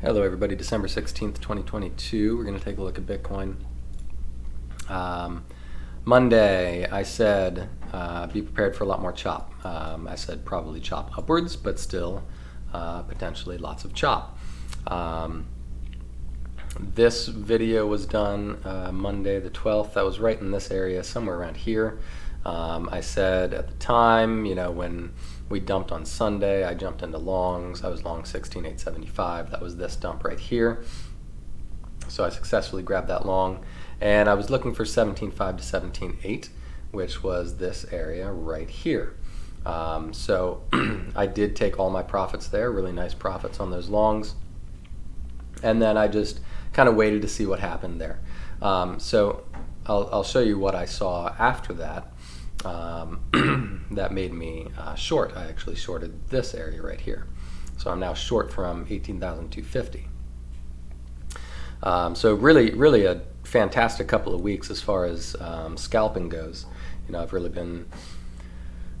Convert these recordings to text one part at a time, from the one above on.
Hello everybody, December 16th, 2022. We're going to take a look at Bitcoin. Monday, I said be prepared for a lot more chop. I said probably chop upwards, but still potentially lots of chop. This video was done Monday the 12th. That was right in this area, somewhere around here. I said at the time, when we dumped on Sunday, I jumped into longs. I was long 16,875. That was this dump right here. So I successfully grabbed that long. And I was looking for 17.5 to 17.8, which was this area right here. So I did take all my profits there, really nice profits on those longs. And then I just kind of waited to see what happened there. So I'll show you what I saw after that. That made me short. I actually shorted this area right here. So I'm now short from 18,250. So really a fantastic couple of weeks as far as scalping goes. I've really been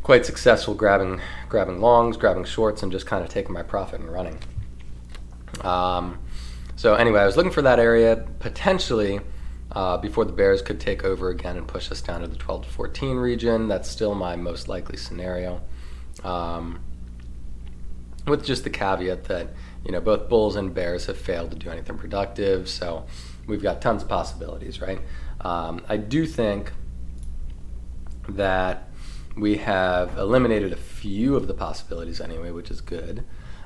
quite successful grabbing longs, grabbing shorts, and just kind of taking my profit and running. So anyway, I was looking for that area potentially before the bears could take over again and push us down to the 12 to 14 region. That's still my most likely scenario, with just the caveat that both bulls and bears have failed to do anything productive, so we've got tons of possibilities, right? I do think that we have eliminated a few of the possibilities anyway, which is good,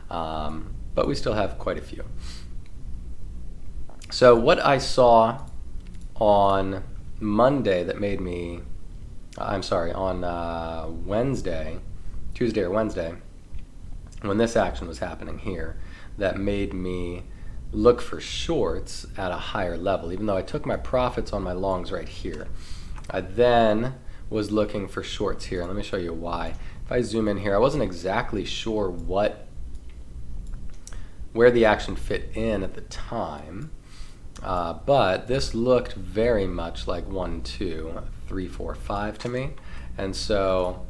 but we still have quite a few. So what I saw on Monday that made me, on Tuesday or Wednesday, when this action was happening here, that made me look for shorts at a higher level, even though I took my profits on my longs right here. I then was looking for shorts here. Let me show you why. If I zoom in here, I wasn't exactly sure where the action fit in at the time. But this looked very much like 1, 2, 3, 4, 5 to me. And so,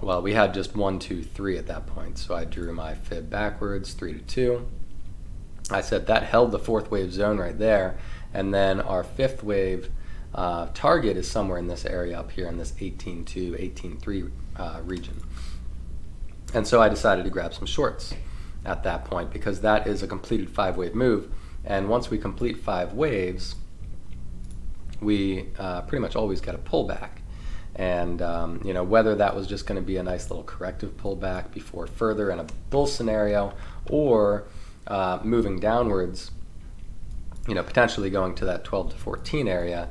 well, we had just 1, 2, 3 at that point. So I drew my fib backwards, 3 to 2. I said that held the fourth wave zone right there. And then our fifth wave target is somewhere in this area up here in this 18.2, 18.3 region. And so I decided to grab some shorts at that point because that is a completed 5-wave move. And once we complete 5 waves, we pretty much always get a pullback. And whether that was just going to be a nice little corrective pullback before further in a bull scenario, or moving downwards, potentially going to that 12 to 14 area,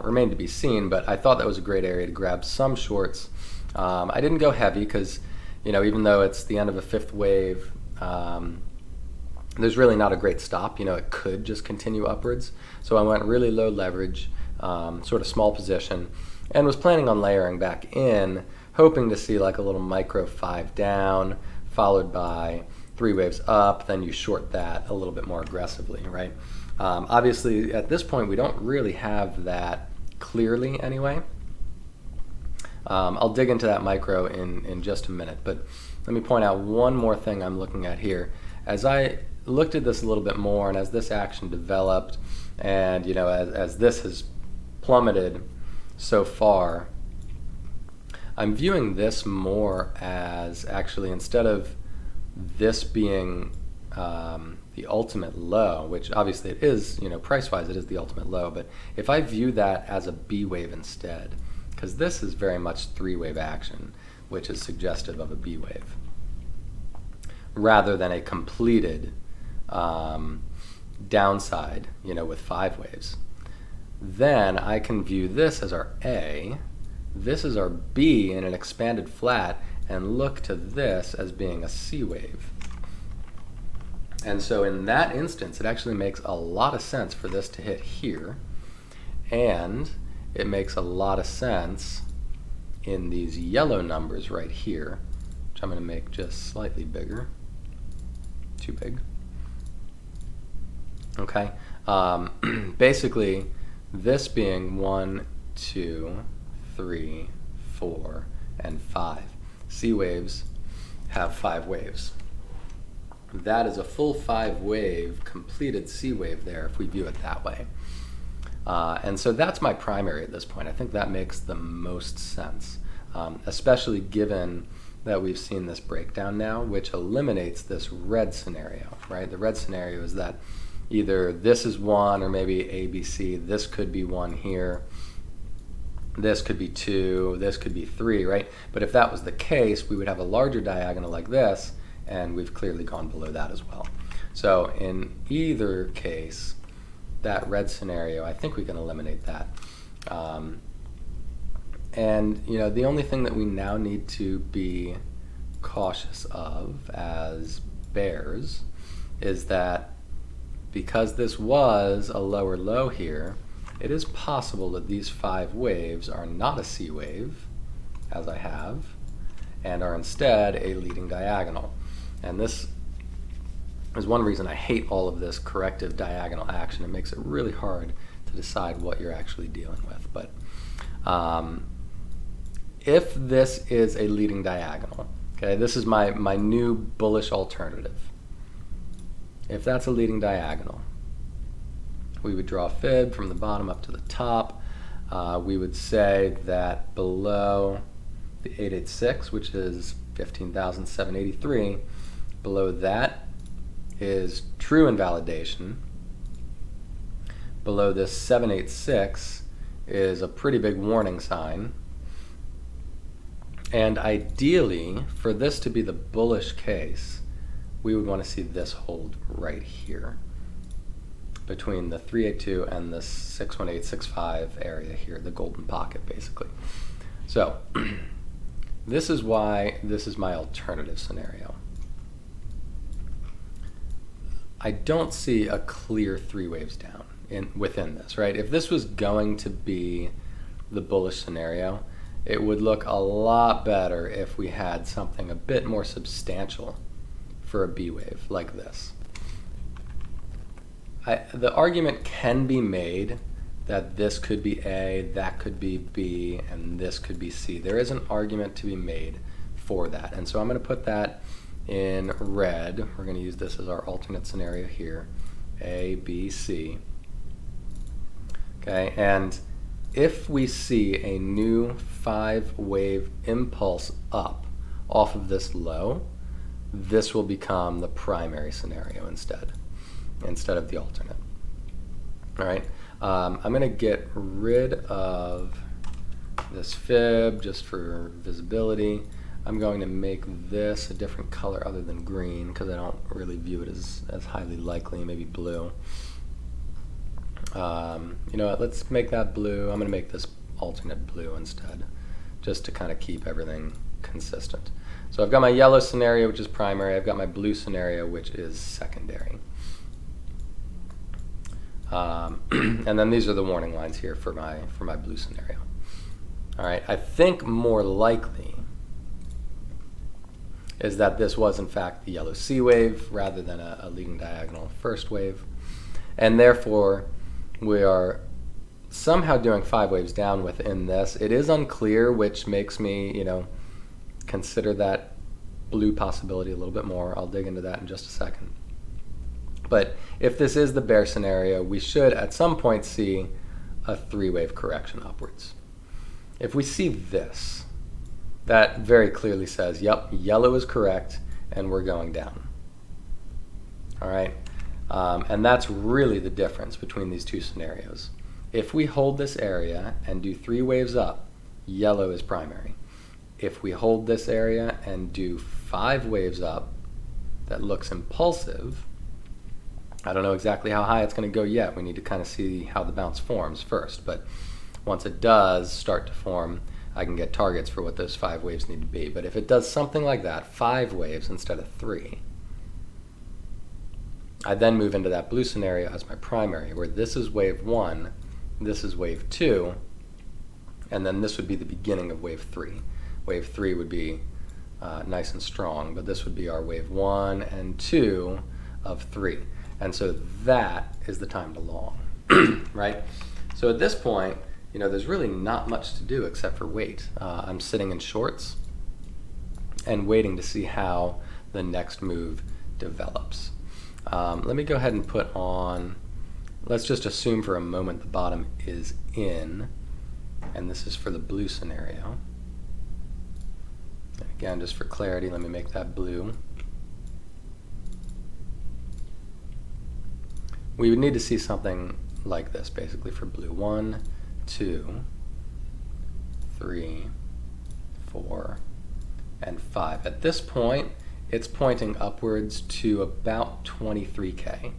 remained to be seen. But I thought that was a great area to grab some shorts. I didn't go heavy because, even though it's the end of a 5th wave, there's really not a great stop. It could just continue upwards. So I went really low leverage, sort of small position, and was planning on layering back in, hoping to see like a little micro 5 down, followed by 3 waves up. Then you short that a little bit more aggressively, right? Obviously, at this point, we don't really have that clearly anyway. I'll dig into that micro in just a minute, but let me point out one more thing I'm looking at here. As I looked at this a little bit more, and as this action developed, and as this has plummeted so far, I'm viewing this more as actually, instead of this being the ultimate low, which obviously it is, price-wise it is the ultimate low, but if I view that as a B wave instead, because this is very much 3-wave action, which is suggestive of a B wave, rather than a completed downside, with 5 waves. Then I can view this as our A, this is our B in an expanded flat, and look to this as being a C wave. And so in that instance, it actually makes a lot of sense for this to hit here, and it makes a lot of sense in these yellow numbers right here, which I'm going to make just slightly bigger. Too big. Okay. Basically, this being 1, 2, 3, 4, and 5. C waves have 5 waves. that is a full 5-wave completed C wave there if we view it that way. And so that's my primary at this point. I think that makes the most sense, especially given that we've seen this breakdown now, which eliminates this red scenario, right? The red scenario is that either this is 1 or maybe ABC, this could be 1 here, this could be 2, this could be 3, right? But if that was the case, we would have a larger diagonal like this, and we've clearly gone below that as well. So in either case, that red scenario, I think we can eliminate that. And you know, the only thing that we now need to be cautious of as bears is that because this was a lower low here, it is possible that these 5 waves are not a C wave, as I have, and are instead a leading diagonal. And this is one reason I hate all of this corrective diagonal action. It makes it really hard to decide what you're actually dealing with. But if this is a leading diagonal, okay, this is my new bullish alternative. If that's a leading diagonal, we would draw a fib from the bottom up to the top. We would say that below the 886, which is 15,783, below that is true invalidation. Below this 786 is a pretty big warning sign. And ideally, for this to be the bullish case, we would want to see this hold right here between the 382 and the 61865 area here, the golden pocket basically. So this is why this is my alternative scenario. I don't see a clear 3 waves down within this, right? If this was going to be the bullish scenario, it would look a lot better if we had something a bit more substantial for a B wave like this. The argument can be made that this could be A, that could be B, and this could be C. There is an argument to be made for that. And so I'm going to put that in red. We're going to use this as our alternate scenario here, A, B, C. Okay, and if we see a new 5-wave impulse up off of this low, this will become the primary scenario instead of the alternate. All right, I'm going to get rid of this fib just for visibility. I'm going to make this a different color other than green because I don't really view it as highly likely, maybe blue. You know what, let's make that blue. I'm going to make this alternate blue instead, just to kind of keep everything consistent. So I've got my yellow scenario, which is primary. I've got my blue scenario, which is secondary. And then these are the warning lines here for my blue scenario. All right, I think more likely is that this was in fact the yellow C wave rather than a leading diagonal first wave, and therefore we are somehow doing 5 waves down within this. It is unclear, which makes me, you know, consider that blue possibility a little bit more. I'll dig into that in just a second. But if this is the bear scenario, we should at some point see a 3-wave correction upwards. If we see this, that very clearly says, yep, yellow is correct and we're going down. All right, and that's really the difference between these two scenarios. If we hold this area and do 3 waves up, yellow is primary. If we hold this area and do 5 waves up, that looks impulsive. I don't know exactly how high it's going to go yet. We need to kind of see how the bounce forms first. But once it does start to form, I can get targets for what those 5 waves need to be. But if it does something like that, 5 waves instead of 3, I then move into that blue scenario as my primary, where this is wave 1, this is wave 2, and then this would be the beginning of wave 3. Wave 3 would be nice and strong, but this would be our wave 1 and 2 of 3. And so that is the time to long, right? So at this point, you know, there's really not much to do except for wait. I'm sitting in shorts and waiting to see how the next move develops. Let me go ahead and put on, let's just assume for a moment the bottom is in, and this is for the blue scenario. And again, just for clarity, let me make that blue. We would need to see something like this, basically, for blue. 1, 2, 3, 4, and 5. At this point, it's pointing upwards to about 23K.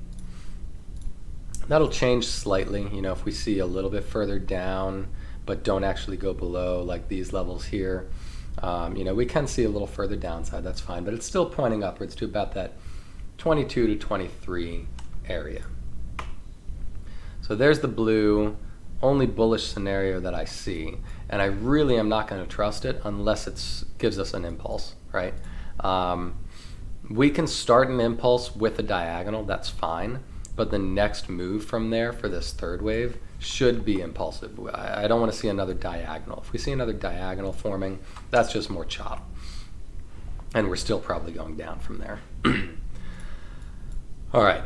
That'll change slightly, you know, if we see a little bit further down, but don't actually go below, like these levels here. You know, we can see a little further downside, that's fine, but it's still pointing upwards to about that 22 to 23 area. So there's the blue, only bullish scenario that I see, and I really am not going to trust it unless it gives us an impulse, right? We can start an impulse with a diagonal, that's fine, but the next move from there for this third wave should be impulsive. I don't want to see another diagonal. If we see another diagonal forming, that's just more chop, and we're still probably going down from there. All right.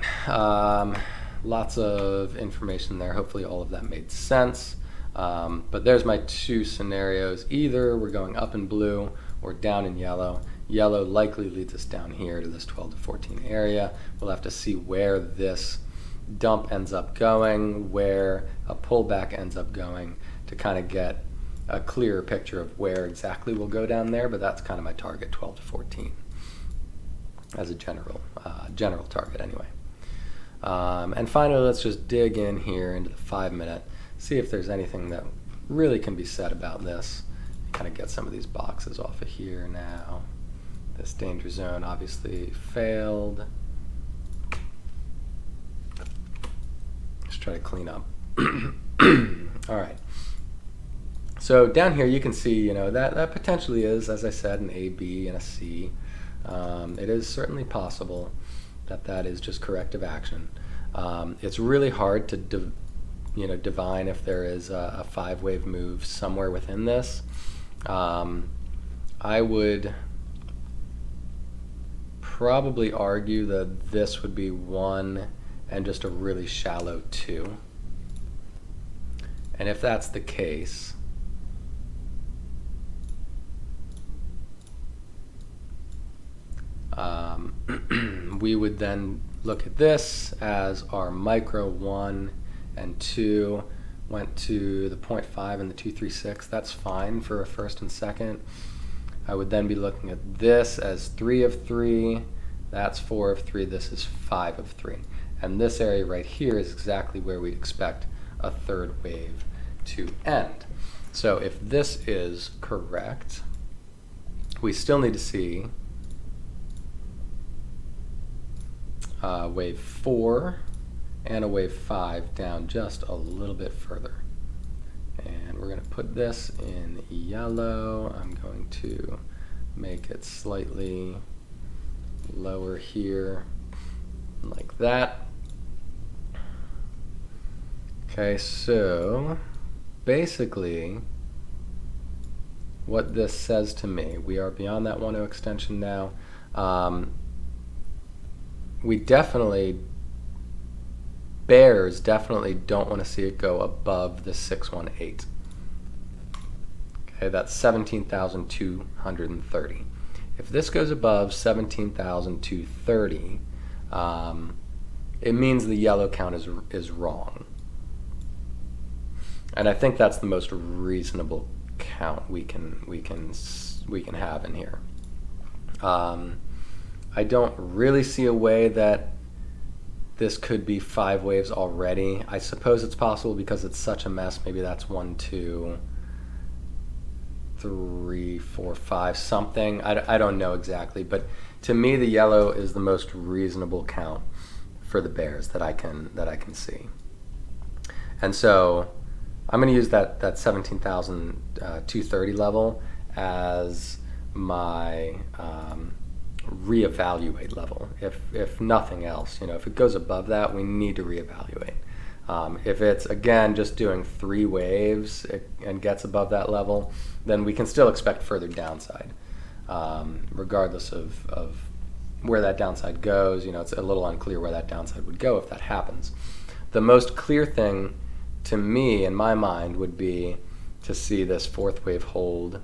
Lots of information there. Hopefully all of that made sense. But there's my two scenarios. Either we're going up in blue or down in yellow. Yellow likely leads us down here to this 12 to 14 area. We'll have to see where this dump ends up going, where a pullback ends up going, to kind of get a clearer picture of where exactly we'll go down there. But that's kind of my target, 12 to 14, as a general target anyway. And finally, let's just dig in here into the 5-minute, see if there's anything that really can be said about this. Kind of get some of these boxes off of here now. This danger zone obviously failed. Let's try to clean up. All right. So down here you can see, you know, that potentially is, as I said, an A, B, and a C. It is certainly possible that is just corrective action. It's really hard to divine if there is a 5-wave move somewhere within this. I would probably argue that this would be 1 and just a really shallow 2. And if that's the case, we would then look at this as our micro 1 and 2 went to the 0.5 and the 236. That's fine for a first and second. I would then be looking at this as 3 of 3. That's 4 of 3. This is 5 of 3. And this area right here is exactly where we expect a third wave to end. So if this is correct, we still need to see wave 4 and a wave 5 down just a little bit further. And we're going to put this in yellow. I'm going to make it slightly lower here, like that. Okay, so basically what this says to me, we are beyond that 1.0 extension now. Bears definitely don't want to see it go above the 618. Okay, that's 17,230. If this goes above 17,230, it means the yellow count is wrong. And I think that's the most reasonable count we can have in here. I don't really see a way that this could be 5 waves already. I suppose it's possible because it's such a mess. Maybe that's 1, 2, 3, 4, 5, something. I don't know exactly, but to me the yellow is the most reasonable count for the bears that I can see. And so I'm going to use that 17,230 level as my reevaluate level. If nothing else, if it goes above that, we need to reevaluate. If it's again just doing 3 waves and gets above that level, then we can still expect further downside, regardless of where that downside goes. It's a little unclear where that downside would go if that happens. The most clear thing to me in my mind would be to see this fourth wave hold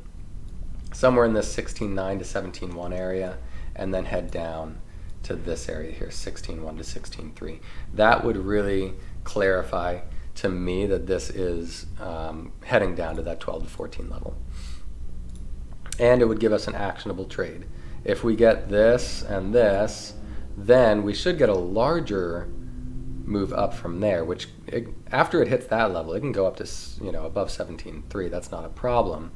somewhere in this 16.9 to 17.1 area, and then head down to this area here, 16.1 to 16.3. That would really clarify to me that this is heading down to that 12 to 14 level. And it would give us an actionable trade. If we get this and this, then we should get a larger move up from there, which after it hits that level, it can go up to above 17.3. That's not a problem.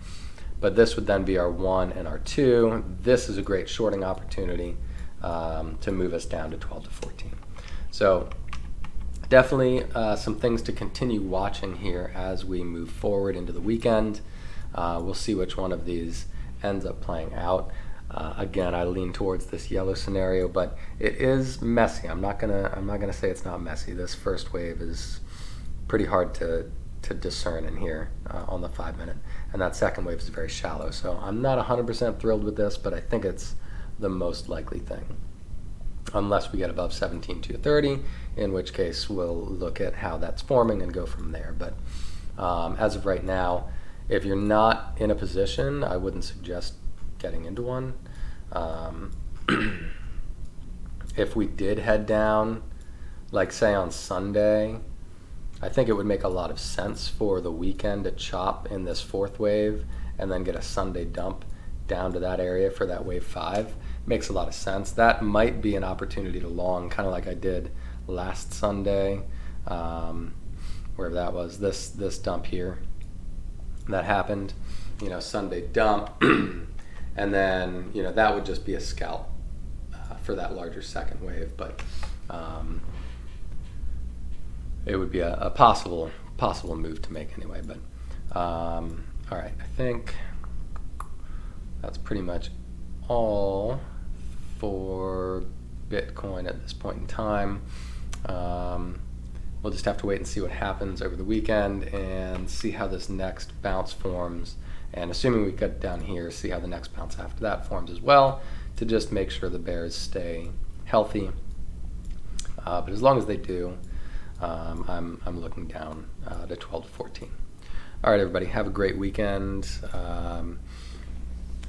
But this would then be our 1 and our 2. This is a great shorting opportunity to move us down to 12 to 14. So definitely some things to continue watching here as we move forward into the weekend. We'll see which one of these ends up playing out. Again, I lean towards this yellow scenario, but it is messy. I'm not gonna say it's not messy. This first wave is pretty hard to discern in here on the 5 minute, and that second wave is very shallow. So I'm not 100% thrilled with this, but I think it's the most likely thing, unless we get above 17.230, in which case we'll look at how that's forming and go from there. But as of right now, if you're not in a position, I wouldn't suggest getting into one. If we did head down, like say on Sunday, I think it would make a lot of sense for the weekend to chop in this fourth wave and then get a Sunday dump down to that area for that wave 5. Makes a lot of sense. That might be an opportunity to long, kind of like I did last Sunday, wherever that was, this dump here that happened, Sunday dump, and then that would just be a scalp for that larger second wave, but it would be a possible move to make anyway. But all right, I think that's pretty much all for Bitcoin at this point in time. We'll just have to wait and see what happens over the weekend and see how this next bounce forms, and assuming we get down here, see how the next bounce after that forms as well, to just make sure the bears stay healthy. But as long as they do, I'm looking down to 12 to 14. All right, everybody, have a great weekend.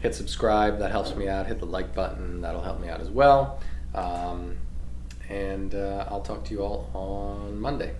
Hit subscribe, that helps me out. Hit the like button, that'll help me out as well. And I'll talk to you all on Monday.